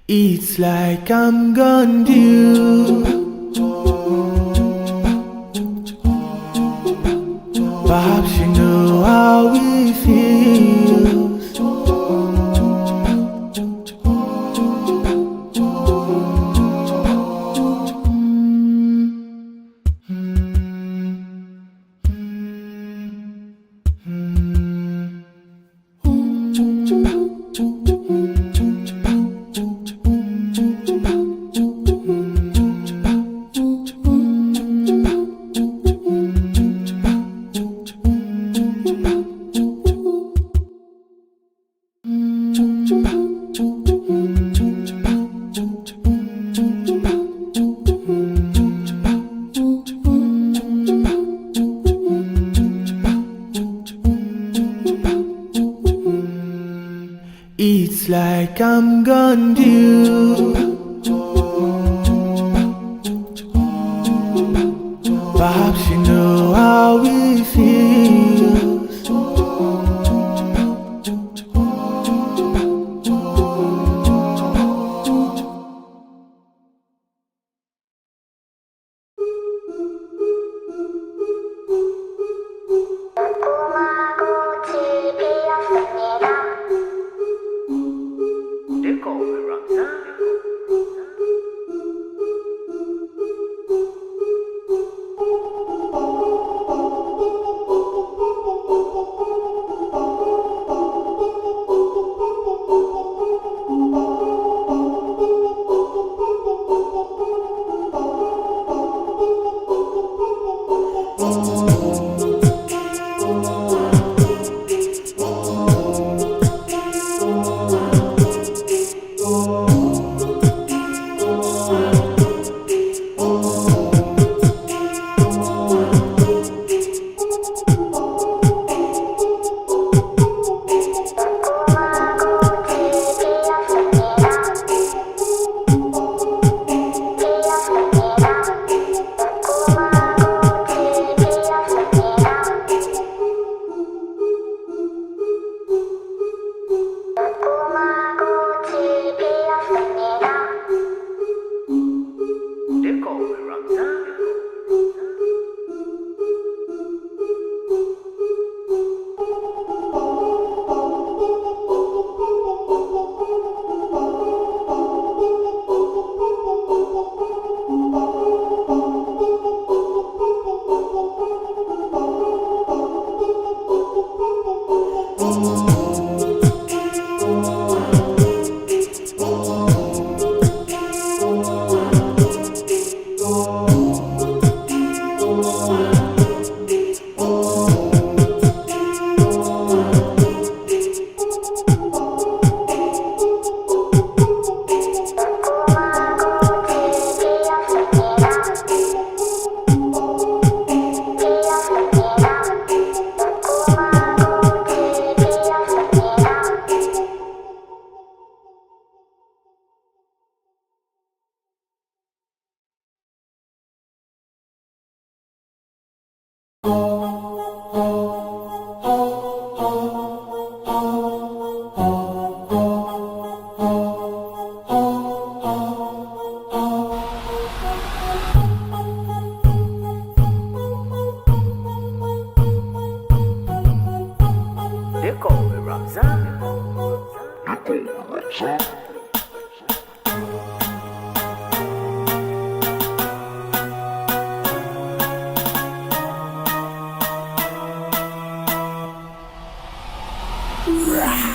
It's like I'm gone due. Perhaps you know how it feels. It's like I'm gone due. Perhaps you know how it feels.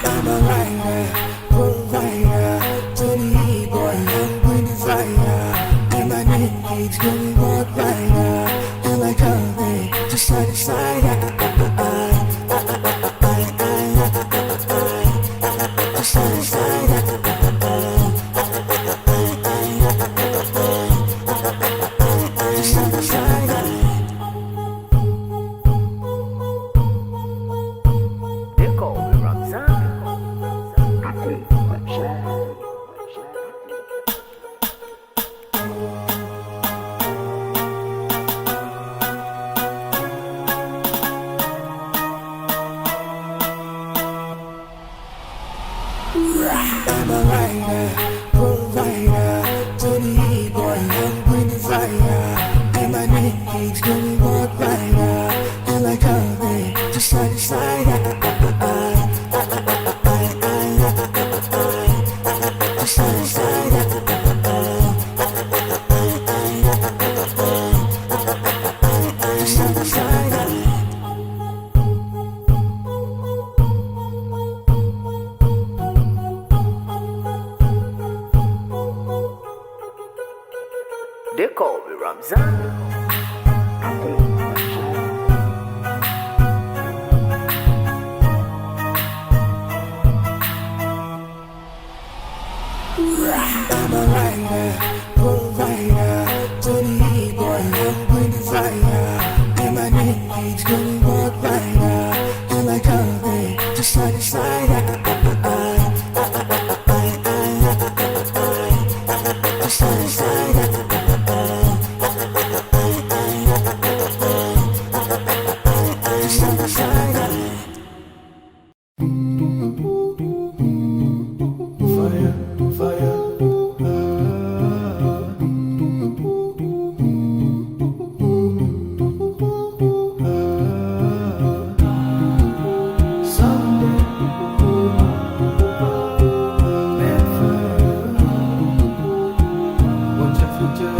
I'm a writer, provider, to the boy, young queen desire. And my name keeps going walk rider. And like coming to side to side. To side to side. To side to side. I'm a writer, provider, to the boy, young queen desire. And my name keeps going walk rider. And like coming to side to side. To side to side. To side to side. They call me Ramzan. I'm a writer, provider, to the boy, young queen desire. And my name keeps going walk rider. And like coming to side to side. To side to side. To side to side. Fire, fire. Future